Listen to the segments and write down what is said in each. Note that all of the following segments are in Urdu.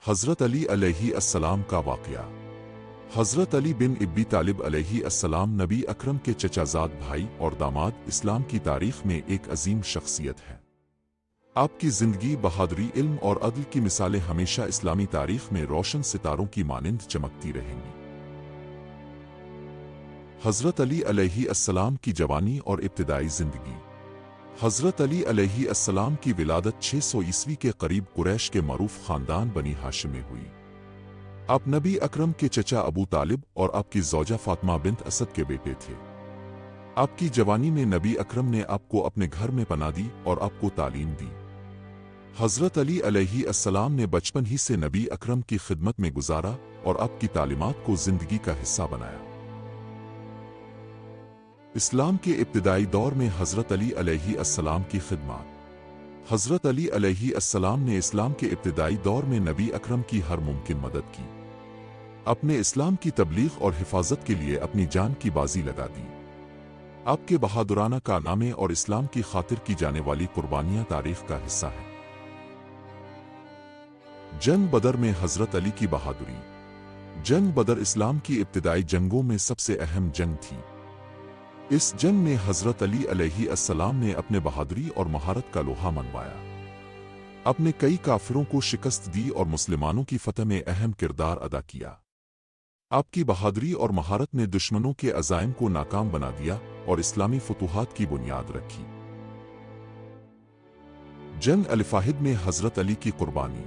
حضرت علی علیہ السلام کا واقعہ۔ حضرت علی بن ابی طالب علیہ السلام نبی اکرم کے چچا زاد بھائی اور داماد اسلام کی تاریخ میں ایک عظیم شخصیت ہے۔ آپ کی زندگی، بہادری، علم اور عدل کی مثالیں ہمیشہ اسلامی تاریخ میں روشن ستاروں کی مانند چمکتی رہیں گی۔ حضرت علی علیہ السلام کی جوانی اور ابتدائی زندگی۔ حضرت علی علیہ السلام کی ولادت 600 عیسوی کے قریب قریش کے معروف خاندان بنی ہاشم میں ہوئی۔ آپ نبی اکرم کے چچا ابو طالب اور آپ کی زوجہ فاطمہ بنت اسد کے بیٹے تھے۔ آپ کی جوانی میں نبی اکرم نے آپ کو اپنے گھر میں پناہ دی اور آپ کو تعلیم دی۔ حضرت علی علیہ السلام نے بچپن ہی سے نبی اکرم کی خدمت میں گزارا اور آپ کی تعلیمات کو زندگی کا حصہ بنایا۔ اسلام کے ابتدائی دور میں حضرت علی علیہ السلام کی خدمات۔ حضرت علی علیہ السلام نے اسلام کے ابتدائی دور میں نبی اکرم کی ہر ممکن مدد کی۔ اپنے اسلام کی تبلیغ اور حفاظت کے لیے اپنی جان کی بازی لگا دی۔ آپ کے بہادرانہ کارنامے اور اسلام کی خاطر کی جانے والی قربانیاں تاریخ کا حصہ ہیں۔ جنگ بدر میں حضرت علی کی بہادری۔ جنگ بدر اسلام کی ابتدائی جنگوں میں سب سے اہم جنگ تھی۔ اس جنگ میں حضرت علی علیہ السلام نے اپنے بہادری اور مہارت کا لوہا منوایا۔ اپنے کئی کافروں کو شکست دی اور مسلمانوں کی فتح میں اہم کردار ادا کیا۔ آپ کی بہادری اور مہارت نے دشمنوں کے عزائم کو ناکام بنا دیا اور اسلامی فتوحات کی بنیاد رکھی۔ جنگ الفاہد میں حضرت علی کی قربانی۔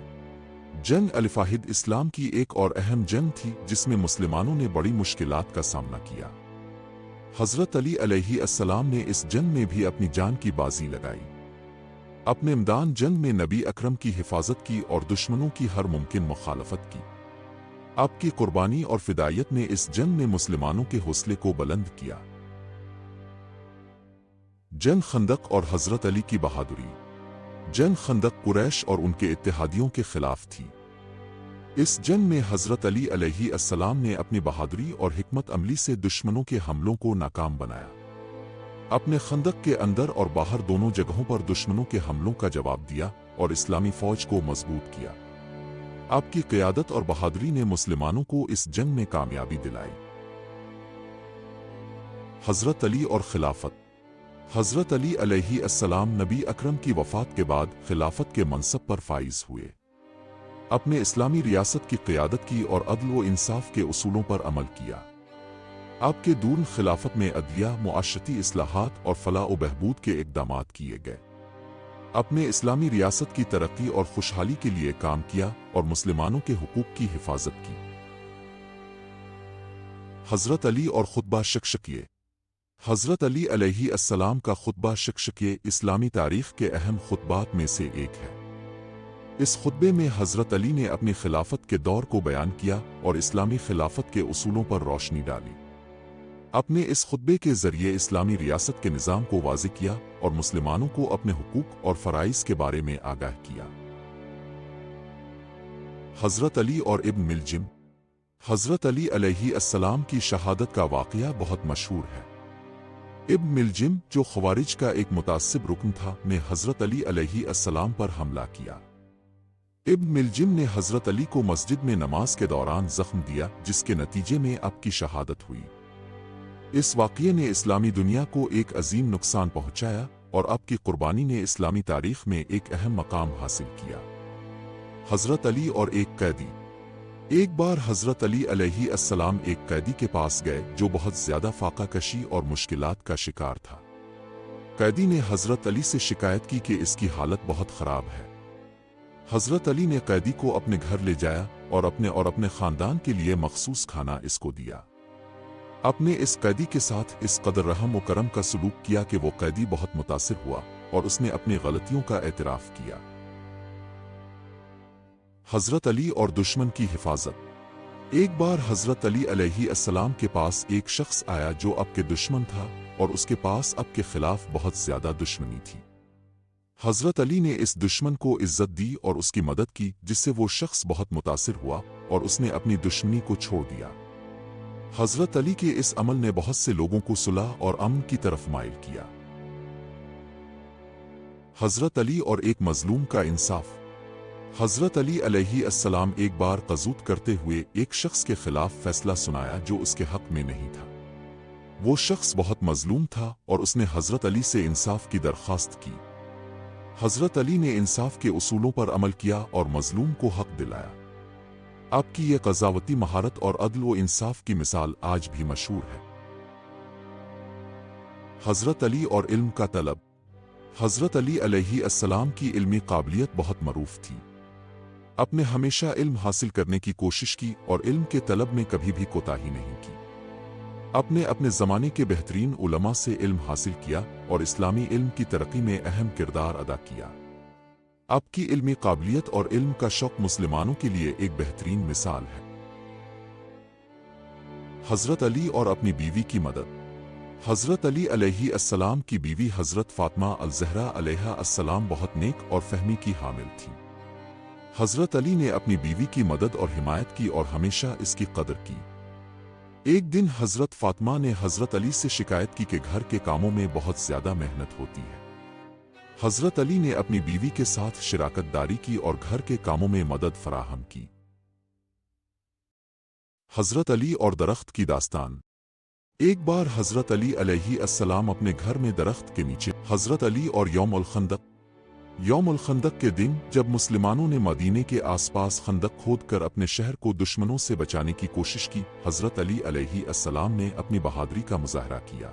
جنگ الفاہد اسلام کی ایک اور اہم جنگ تھی جس میں مسلمانوں نے بڑی مشکلات کا سامنا کیا۔ حضرت علی علیہ السلام نے اس جنگ میں بھی اپنی جان کی بازی لگائی۔ اپنے میدان جنگ میں نبی اکرم کی حفاظت کی اور دشمنوں کی ہر ممکن مخالفت کی۔ آپ کی قربانی اور فدائیت نے اس جنگ میں مسلمانوں کے حوصلے کو بلند کیا۔ جنگ خندق اور حضرت علی کی بہادری۔ جنگ خندق قریش اور ان کے اتحادیوں کے خلاف تھی۔ اس جنگ میں حضرت علی علیہ السلام نے اپنی بہادری اور حکمت عملی سے دشمنوں کے حملوں کو ناکام بنایا۔ اپنے خندق کے اندر اور باہر دونوں جگہوں پر دشمنوں کے حملوں کا جواب دیا اور اسلامی فوج کو مضبوط کیا۔ آپ کی قیادت اور بہادری نے مسلمانوں کو اس جنگ میں کامیابی دلائی۔ حضرت علی اور خلافت۔ حضرت علی علیہ السلام نبی اکرم کی وفات کے بعد خلافت کے منصب پر فائز ہوئے۔ اپنے اسلامی ریاست کی قیادت کی اور عدل و انصاف کے اصولوں پر عمل کیا۔ آپ کے دور خلافت میں عدلیہ، معاشرتی اصلاحات اور فلاح و بہبود کے اقدامات کیے گئے۔ اپنے اسلامی ریاست کی ترقی اور خوشحالی کے لیے کام کیا اور مسلمانوں کے حقوق کی حفاظت کی۔ حضرت علی اور خطبہ شکشکیہ۔ حضرت علی علیہ السلام کا خطبہ شکشکیہ اسلامی تاریخ کے اہم خطبات میں سے ایک ہے۔ اس خطبے میں حضرت علی نے اپنی خلافت کے دور کو بیان کیا اور اسلامی خلافت کے اصولوں پر روشنی ڈالی۔ اپنے اس خطبے کے ذریعے اسلامی ریاست کے نظام کو واضح کیا اور مسلمانوں کو اپنے حقوق اور فرائض کے بارے میں آگاہ کیا۔ حضرت علی اور ابن ملجم۔ حضرت علی علیہ السلام کی شہادت کا واقعہ بہت مشہور ہے۔ ابن ملجم، جو خوارج کا ایک متعصب رکن تھا، نے حضرت علی علیہ السلام پر حملہ کیا۔ ابن ملجم نے حضرت علی کو مسجد میں نماز کے دوران زخم دیا، جس کے نتیجے میں آپ کی شہادت ہوئی۔ اس واقعے نے اسلامی دنیا کو ایک عظیم نقصان پہنچایا اور آپ کی قربانی نے اسلامی تاریخ میں ایک اہم مقام حاصل کیا۔ حضرت علی اور ایک قیدی۔ ایک بار حضرت علی علیہ السلام ایک قیدی کے پاس گئے جو بہت زیادہ فاقہ کشی اور مشکلات کا شکار تھا۔ قیدی نے حضرت علی سے شکایت کی کہ اس کی حالت بہت خراب ہے۔ حضرت علی نے قیدی کو اپنے گھر لے جایا اور اپنے خاندان کے لیے مخصوص کھانا اس کو دیا۔ اپنے اس قیدی کے ساتھ اس قدر رحم و کرم کا سلوک کیا کہ وہ قیدی بہت متاثر ہوا اور اس نے اپنی غلطیوں کا اعتراف کیا۔ حضرت علی اور دشمن کی حفاظت۔ ایک بار حضرت علی علیہ السلام کے پاس ایک شخص آیا جو آپ کے دشمن تھا اور اس کے پاس آپ کے خلاف بہت زیادہ دشمنی تھی۔ حضرت علی نے اس دشمن کو عزت دی اور اس کی مدد کی، جس سے وہ شخص بہت متاثر ہوا اور اس نے اپنی دشمنی کو چھوڑ دیا۔ حضرت علی کے اس عمل نے بہت سے لوگوں کو صلح اور امن کی طرف مائل کیا۔ حضرت علی اور ایک مظلوم کا انصاف۔ حضرت علی علیہ السلام ایک بار قضوت کرتے ہوئے ایک شخص کے خلاف فیصلہ سنایا جو اس کے حق میں نہیں تھا۔ وہ شخص بہت مظلوم تھا اور اس نے حضرت علی سے انصاف کی درخواست کی۔ حضرت علی نے انصاف کے اصولوں پر عمل کیا اور مظلوم کو حق دلایا۔ آپ کی یہ قضاوتی مہارت اور عدل و انصاف کی مثال آج بھی مشہور ہے۔ حضرت علی اور علم کا طلب۔ حضرت علی علیہ السلام کی علمی قابلیت بہت معروف تھی۔ آپ نے ہمیشہ علم حاصل کرنے کی کوشش کی اور علم کے طلب میں کبھی بھی کوتاہی نہیں کی۔ آپ نے اپنے زمانے کے بہترین علماء سے علم حاصل کیا اور اسلامی علم کی ترقی میں اہم کردار ادا کیا۔ آپ کی علمی قابلیت اور علم کا شوق مسلمانوں کے لیے ایک بہترین مثال ہے۔ حضرت علی اور اپنی بیوی کی مدد۔ حضرت علی علیہ السلام کی بیوی حضرت فاطمہ الزہرا علیہ السلام بہت نیک اور فہمی کی حامل تھی۔ حضرت علی نے اپنی بیوی کی مدد اور حمایت کی اور ہمیشہ اس کی قدر کی۔ ایک دن حضرت فاطمہ نے حضرت علی سے شکایت کی کہ گھر کے کاموں میں بہت زیادہ محنت ہوتی ہے۔ حضرت علی نے اپنی بیوی کے ساتھ شراکت داری کی اور گھر کے کاموں میں مدد فراہم کی۔ حضرت علی اور درخت کی داستان۔ ایک بار حضرت علی علیہ السلام اپنے گھر میں درخت کے نیچے۔ حضرت علی اور یوم الخندق۔ یوم الخندق کے دن جب مسلمانوں نے مدینے کے آس پاس خندق کھود کر اپنے شہر کو دشمنوں سے بچانے کی کوشش کی، حضرت علی علیہ السلام نے اپنی بہادری کا مظاہرہ کیا۔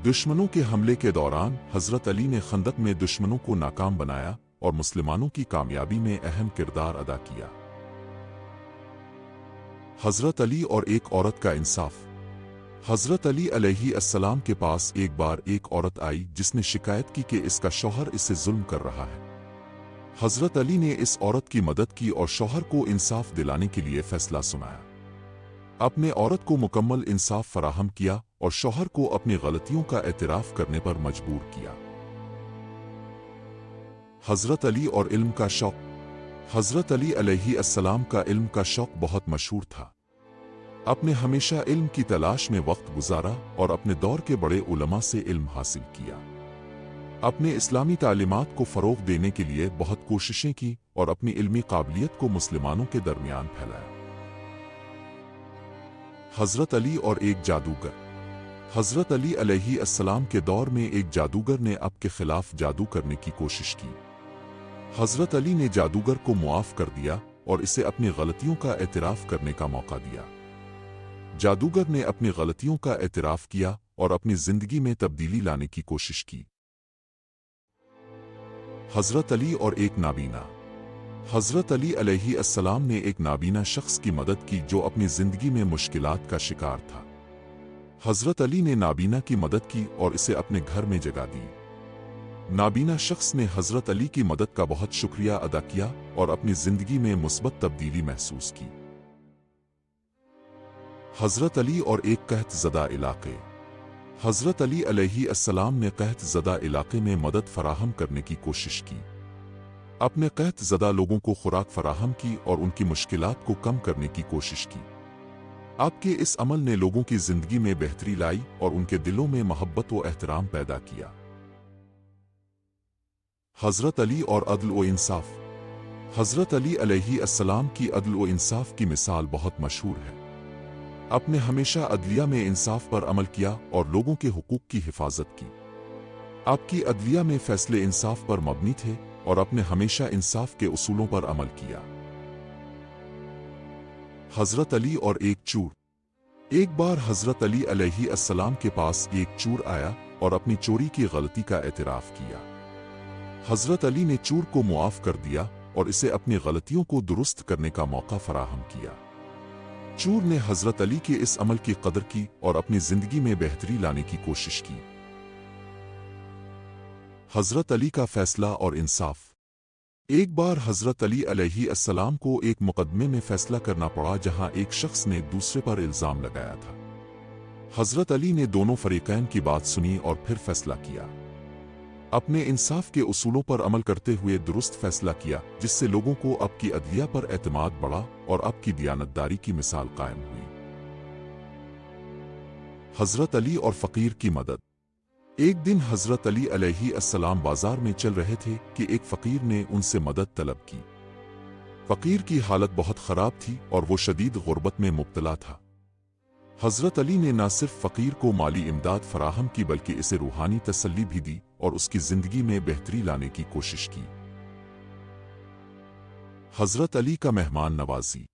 دشمنوں کے حملے کے دوران حضرت علی نے خندق میں دشمنوں کو ناکام بنایا اور مسلمانوں کی کامیابی میں اہم کردار ادا کیا۔ حضرت علی اور ایک عورت کا انصاف۔ حضرت علی علیہ السلام کے پاس ایک بار ایک عورت آئی جس نے شکایت کی کہ اس کا شوہر اسے ظلم کر رہا ہے۔ حضرت علی نے اس عورت کی مدد کی اور شوہر کو انصاف دلانے کے لیے فیصلہ سنایا۔ اپنے عورت کو مکمل انصاف فراہم کیا اور شوہر کو اپنی غلطیوں کا اعتراف کرنے پر مجبور کیا۔ حضرت علی اور علم کا شوق۔ حضرت علی علیہ السلام کا علم کا شوق بہت مشہور تھا۔ آپ نے ہمیشہ علم کی تلاش میں وقت گزارا اور اپنے دور کے بڑے علماء سے علم حاصل کیا۔ آپ نے اسلامی تعلیمات کو فروغ دینے کے لیے بہت کوششیں کی اور اپنی علمی قابلیت کو مسلمانوں کے درمیان پھیلایا۔ حضرت علی اور ایک جادوگر۔ حضرت علی علیہ السلام کے دور میں ایک جادوگر نے آپ کے خلاف جادو کرنے کی کوشش کی۔ حضرت علی نے جادوگر کو معاف کر دیا اور اسے اپنی غلطیوں کا اعتراف کرنے کا موقع دیا۔ جادوگر نے اپنی غلطیوں کا اعتراف کیا اور اپنی زندگی میں تبدیلی لانے کی کوشش کی۔ حضرت علی اور ایک نابینا۔ حضرت علی علیہ السلام نے ایک نابینا شخص کی مدد کی جو اپنی زندگی میں مشکلات کا شکار تھا۔ حضرت علی نے نابینا کی مدد کی اور اسے اپنے گھر میں جگہ دی۔ نابینا شخص نے حضرت علی کی مدد کا بہت شکریہ ادا کیا اور اپنی زندگی میں مثبت تبدیلی محسوس کی۔ حضرت علی اور ایک قحط زدہ علاقے۔ حضرت علی علیہ السلام نے قحط زدہ علاقے میں مدد فراہم کرنے کی کوشش کی۔ اپنے قحط زدہ لوگوں کو خوراک فراہم کی اور ان کی مشکلات کو کم کرنے کی کوشش کی۔ آپ کے اس عمل نے لوگوں کی زندگی میں بہتری لائی اور ان کے دلوں میں محبت و احترام پیدا کیا۔ حضرت علی اور عدل و انصاف۔ حضرت علی علیہ السلام کی عدل و انصاف کی مثال بہت مشہور ہے۔ آپ نے ہمیشہ عدلیہ میں انصاف پر عمل کیا اور لوگوں کے حقوق کی حفاظت کی۔ آپ کی عدلیہ میں فیصلے انصاف پر مبنی تھے اور آپ نے ہمیشہ انصاف کے اصولوں پر عمل کیا۔ حضرت علی اور ایک چور۔ ایک بار حضرت علی علیہ السلام کے پاس ایک چور آیا اور اپنی چوری کی غلطی کا اعتراف کیا۔ حضرت علی نے چور کو معاف کر دیا اور اسے اپنی غلطیوں کو درست کرنے کا موقع فراہم کیا۔ چور نے حضرت علی کے اس عمل کی قدر کی اور اپنی زندگی میں بہتری لانے کی کوشش کی۔ حضرت علی کا فیصلہ اور انصاف۔ ایک بار حضرت علی علیہ السلام کو ایک مقدمے میں فیصلہ کرنا پڑا جہاں ایک شخص نے دوسرے پر الزام لگایا تھا۔ حضرت علی نے دونوں فریقین کی بات سنی اور پھر فیصلہ کیا۔ اپنے انصاف کے اصولوں پر عمل کرتے ہوئے درست فیصلہ کیا جس سے لوگوں کو آپ کی عدلیہ پر اعتماد بڑھا اور آپ کی دیانتداری کی مثال قائم ہوئی۔ حضرت علی اور فقیر کی مدد۔ ایک دن حضرت علی علیہ السلام بازار میں چل رہے تھے کہ ایک فقیر نے ان سے مدد طلب کی۔ فقیر کی حالت بہت خراب تھی اور وہ شدید غربت میں مبتلا تھا۔ حضرت علی نے نہ صرف فقیر کو مالی امداد فراہم کی بلکہ اسے روحانی تسلی بھی دی اور اس کی زندگی میں بہتری لانے کی کوشش کی۔ حضرت علی کا مہمان نوازی۔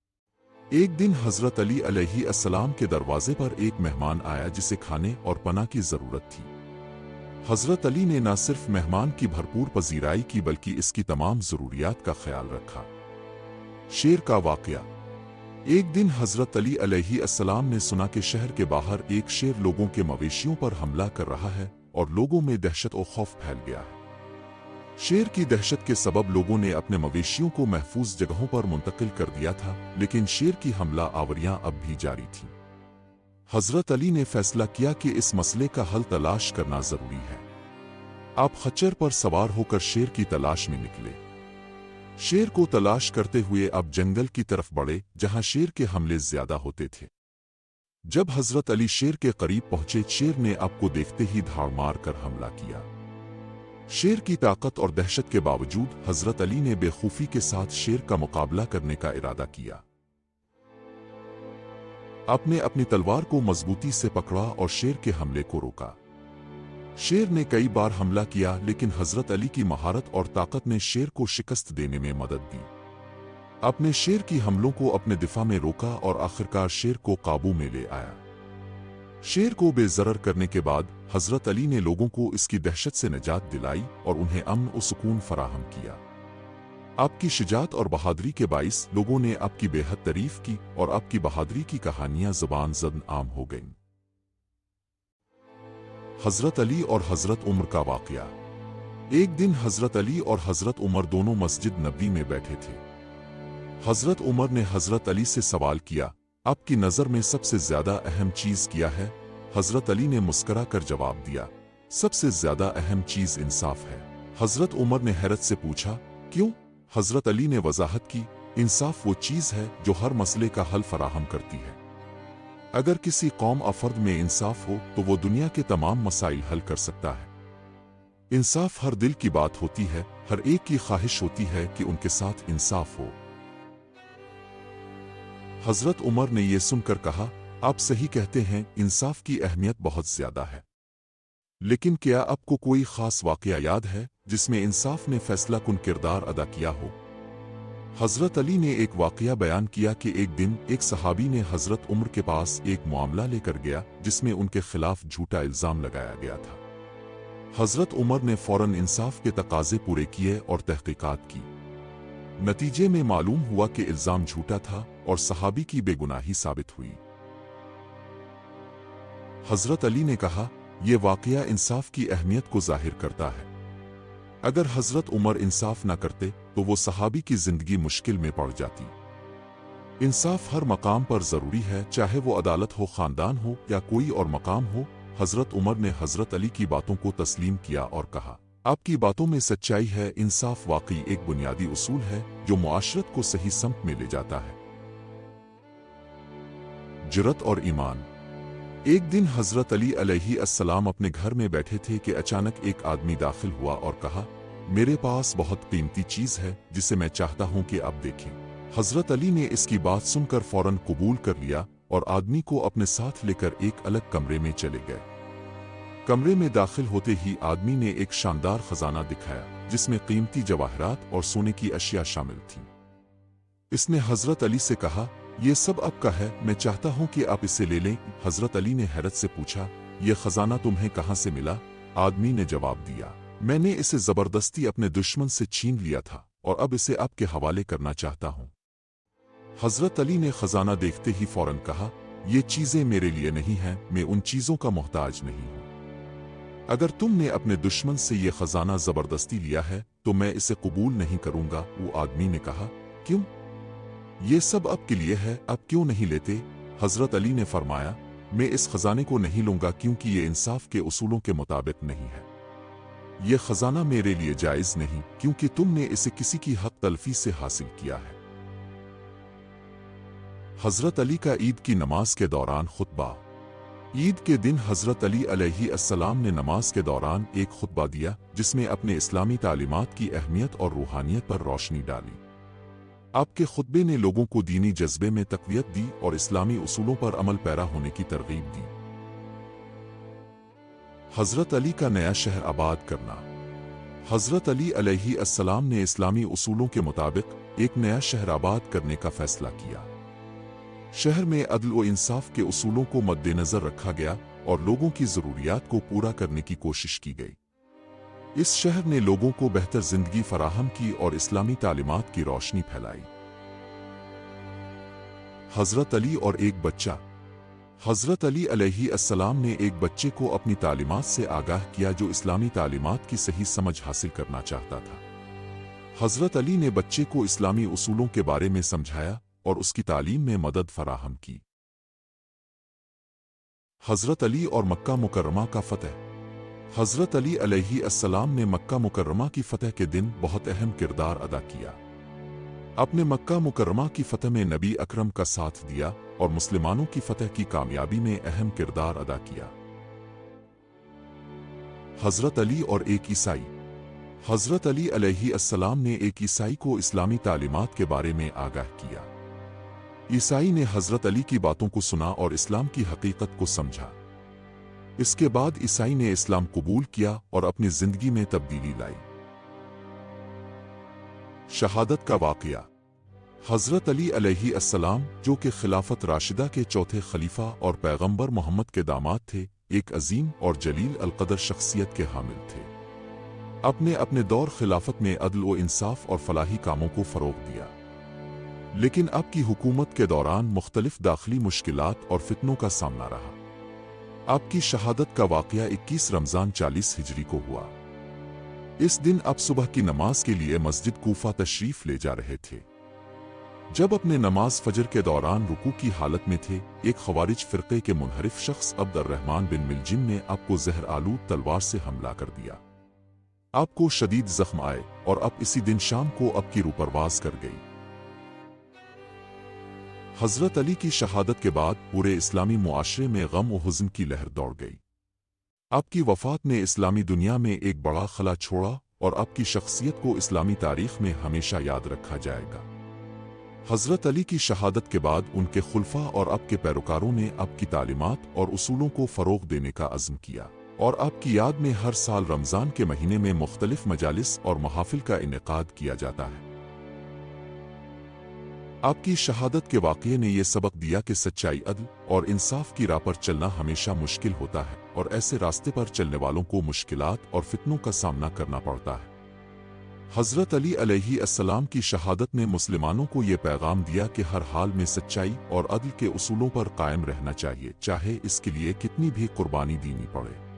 ایک دن حضرت علی علیہ السلام کے دروازے پر ایک مہمان آیا جسے کھانے اور پناہ کی ضرورت تھی۔ حضرت علی نے نہ صرف مہمان کی بھرپور پذیرائی کی بلکہ اس کی تمام ضروریات کا خیال رکھا۔ شیر کا واقعہ۔ ایک دن حضرت علی علیہ السلام نے سنا کہ شہر کے باہر ایک شیر لوگوں کے مویشیوں پر حملہ کر رہا ہے اور لوگوں میں دہشت و خوف پھیل گیا ہے۔ شیر کی دہشت کے سبب لوگوں نے اپنے مویشیوں کو محفوظ جگہوں پر منتقل کر دیا تھا، لیکن شیر کی حملہ آوریاں اب بھی جاری تھیں۔ حضرت علی نے فیصلہ کیا کہ اس مسئلے کا حل تلاش کرنا ضروری ہے۔ آپ خچر پر سوار ہو کر شیر کی تلاش میں نکلے۔ شیر کو تلاش کرتے ہوئے اب جنگل کی طرف بڑھے جہاں شیر کے حملے زیادہ ہوتے تھے۔ جب حضرت علی شیر کے قریب پہنچے، شیر نے آپ کو دیکھتے ہی دھاڑ مار کر حملہ کیا۔ شیر کی طاقت اور دہشت کے باوجود حضرت علی نے بے خوفی کے ساتھ شیر کا مقابلہ کرنے کا ارادہ کیا۔ آپ نے اپنی تلوار کو مضبوطی سے پکڑا اور شیر کے حملے کو روکا۔ شیر نے کئی بار حملہ کیا لیکن حضرت علی کی مہارت اور طاقت نے شیر کو شکست دینے میں مدد دی۔ آپ نے شیر کی حملوں کو اپنے دفاع میں روکا اور آخرکار شیر کو قابو میں لے آیا۔ شیر کو بے ضرر کرنے کے بعد حضرت علی نے لوگوں کو اس کی دہشت سے نجات دلائی اور انہیں امن و سکون فراہم کیا۔ آپ کی شجاعت اور بہادری کے باعث لوگوں نے آپ کی بے حد تعریف کی اور آپ کی بہادری کی کہانیاں زبان زد عام ہو گئیں۔ حضرت علی اور حضرت عمر کا واقعہ۔ ایک دن حضرت علی اور حضرت عمر دونوں مسجد نبوی میں بیٹھے تھے۔ حضرت عمر نے حضرت علی سے سوال کیا، آپ کی نظر میں سب سے زیادہ اہم چیز کیا ہے؟ حضرت علی نے مسکرا کر جواب دیا، سب سے زیادہ اہم چیز انصاف ہے۔ حضرت عمر نے حیرت سے پوچھا، کیوں؟ حضرت علی نے وضاحت کی، انصاف وہ چیز ہے جو ہر مسئلے کا حل فراہم کرتی ہے۔ اگر کسی قوم اور فرد میں انصاف ہو تو وہ دنیا کے تمام مسائل حل کر سکتا ہے۔ انصاف ہر دل کی بات ہوتی ہے، ہر ایک کی خواہش ہوتی ہے کہ ان کے ساتھ انصاف ہو۔ حضرت عمر نے یہ سن کر کہا، آپ صحیح کہتے ہیں، انصاف کی اہمیت بہت زیادہ ہے، لیکن کیا آپ کو کوئی خاص واقعہ یاد ہے جس میں انصاف نے فیصلہ کن کردار ادا کیا ہو؟ حضرت علی نے ایک واقعہ بیان کیا کہ ایک دن ایک صحابی نے حضرت عمر کے پاس ایک معاملہ لے کر گیا جس میں ان کے خلاف جھوٹا الزام لگایا گیا تھا۔ حضرت عمر نے فوراً انصاف کے تقاضے پورے کیے اور تحقیقات کی۔ نتیجے میں معلوم ہوا کہ الزام جھوٹا تھا اور صحابی کی بے گناہی ثابت ہوئی۔ حضرت علی نے کہا، یہ واقعہ انصاف کی اہمیت کو ظاہر کرتا ہے۔ اگر حضرت عمر انصاف نہ کرتے تو وہ صحابی کی زندگی مشکل میں پڑ جاتی۔ انصاف ہر مقام پر ضروری ہے، چاہے وہ عدالت ہو، خاندان ہو یا کوئی اور مقام ہو۔ حضرت عمر نے حضرت علی کی باتوں کو تسلیم کیا اور کہا، آپ کی باتوں میں سچائی ہے، انصاف واقعی ایک بنیادی اصول ہے جو معاشرت کو صحیح سمت میں لے جاتا ہے۔ جرأت اور ایمان۔ ایک دن حضرت علی علیہ السلام اپنے گھر میں بیٹھے تھے کہ اچانک ایک آدمی داخل ہوا اور کہا، میرے پاس بہت قیمتی چیز ہے جسے میں چاہتا ہوں کہ آپ دیکھیں۔ حضرت علی نے اس کی بات سن کر فوراً قبول کر لیا اور آدمی کو اپنے ساتھ لے کر ایک الگ کمرے میں چلے گئے۔ کمرے میں داخل ہوتے ہی آدمی نے ایک شاندار خزانہ دکھایا جس میں قیمتی جواہرات اور سونے کی اشیاء شامل تھیں۔ اس نے حضرت علی سے کہا، یہ سب آپ کا ہے، میں چاہتا ہوں کہ آپ اسے لے لیں۔ حضرت علی نے حیرت سے پوچھا، یہ خزانہ تمہیں کہاں سے ملا؟ آدمی نے جواب دیا، میں نے اسے زبردستی اپنے دشمن سے چھین لیا تھا اور اب اسے آپ کے حوالے کرنا چاہتا ہوں۔ حضرت علی نے خزانہ دیکھتے ہی فوراً کہا، یہ چیزیں میرے لیے نہیں ہیں، میں ان چیزوں کا محتاج نہیں ہوں۔ اگر تم نے اپنے دشمن سے یہ خزانہ زبردستی لیا ہے تو میں اسے قبول نہیں کروں گا۔ وہ آدمی نے کہا، کیوں؟ یہ سب آپ کے لیے ہے، آپ کیوں نہیں لیتے؟ حضرت علی نے فرمایا، میں اس خزانے کو نہیں لوں گا کیونکہ یہ انصاف کے اصولوں کے مطابق نہیں ہے۔ یہ خزانہ میرے لیے جائز نہیں کیونکہ تم نے اسے کسی کی حق تلفی سے حاصل کیا ہے۔ حضرت علی کا عید کی نماز کے دوران خطبہ۔ عید کے دن حضرت علی علیہ السلام نے نماز کے دوران ایک خطبہ دیا جس میں اپنے اسلامی تعلیمات کی اہمیت اور روحانیت پر روشنی ڈالی۔ آپ کے خطبے نے لوگوں کو دینی جذبے میں تقویت دی اور اسلامی اصولوں پر عمل پیرا ہونے کی ترغیب دی۔ حضرت علی کا نیا شہر آباد کرنا۔ حضرت علی علیہ السلام نے اسلامی اصولوں کے مطابق ایک نیا شہر آباد کرنے کا فیصلہ کیا۔ شہر میں عدل و انصاف کے اصولوں کو مد نظر رکھا گیا اور لوگوں کی ضروریات کو پورا کرنے کی کوشش کی گئی۔ اس شہر نے لوگوں کو بہتر زندگی فراہم کی اور اسلامی تعلیمات کی روشنی پھیلائی۔ حضرت علی اور ایک بچہ۔ حضرت علی علیہ السلام نے ایک بچے کو اپنی تعلیمات سے آگاہ کیا جو اسلامی تعلیمات کی صحیح سمجھ حاصل کرنا چاہتا تھا۔ حضرت علی نے بچے کو اسلامی اصولوں کے بارے میں سمجھایا اور اس کی تعلیم میں مدد فراہم کی۔ حضرت علی اور مکہ مکرمہ کا فتح۔ حضرت علی علیہ السلام نے مکہ مکرمہ کی فتح کے دن بہت اہم کردار ادا کیا۔ اپنے مکہ مکرمہ کی فتح میں نبی اکرم کا ساتھ دیا اور مسلمانوں کی فتح کی کامیابی میں اہم کردار ادا کیا۔ حضرت علی اور ایک عیسائی۔ حضرت علی علیہ السلام نے ایک عیسائی کو اسلامی تعلیمات کے بارے میں آگاہ کیا۔ عیسائی نے حضرت علی کی باتوں کو سنا اور اسلام کی حقیقت کو سمجھا۔ اس کے بعد عیسائی نے اسلام قبول کیا اور اپنی زندگی میں تبدیلی لائی۔ شہادت کا واقعہ۔ حضرت علی علیہ السلام جو کہ خلافت راشدہ کے چوتھے خلیفہ اور پیغمبر محمد کے داماد تھے، ایک عظیم اور جلیل القدر شخصیت کے حامل تھے۔ اپنے دور خلافت میں عدل و انصاف اور فلاحی کاموں کو فروغ دیا، لیکن آپ کی حکومت کے دوران مختلف داخلی مشکلات اور فتنوں کا سامنا رہا۔ آپ کی شہادت کا واقعہ 21 رمضان 40 ہجری کو ہوا۔ اس دن آپ صبح کی نماز کے لیے مسجد کوفہ تشریف لے جا رہے تھے۔ جب اپنے نماز فجر کے دوران رکوع کی حالت میں تھے، ایک خوارج فرقے کے منحرف شخص عبد الرحمن بن ملجم نے آپ کو زہر آلود تلوار سے حملہ کر دیا۔ آپ کو شدید زخم آئے اور آپ اسی دن شام کو آپ کی روح پرواز کر گئی۔ حضرت علی کی شہادت کے بعد پورے اسلامی معاشرے میں غم و حزن کی لہر دوڑ گئی۔ آپ کی وفات نے اسلامی دنیا میں ایک بڑا خلا چھوڑا اور آپ کی شخصیت کو اسلامی تاریخ میں ہمیشہ یاد رکھا جائے گا۔ حضرت علی کی شہادت کے بعد ان کے خلفاء اور آپ کے پیروکاروں نے آپ کی تعلیمات اور اصولوں کو فروغ دینے کا عزم کیا، اور آپ کی یاد میں ہر سال رمضان کے مہینے میں مختلف مجالس اور محافل کا انعقاد کیا جاتا ہے۔ آپ کی شہادت کے واقعے نے یہ سبق دیا کہ سچائی، عدل اور انصاف کی راہ پر چلنا ہمیشہ مشکل ہوتا ہے، اور ایسے راستے پر چلنے والوں کو مشکلات اور فتنوں کا سامنا کرنا پڑتا ہے۔ حضرت علی علیہ السلام کی شہادت نے مسلمانوں کو یہ پیغام دیا کہ ہر حال میں سچائی اور عدل کے اصولوں پر قائم رہنا چاہیے، چاہے اس کے لیے کتنی بھی قربانی دینی پڑے۔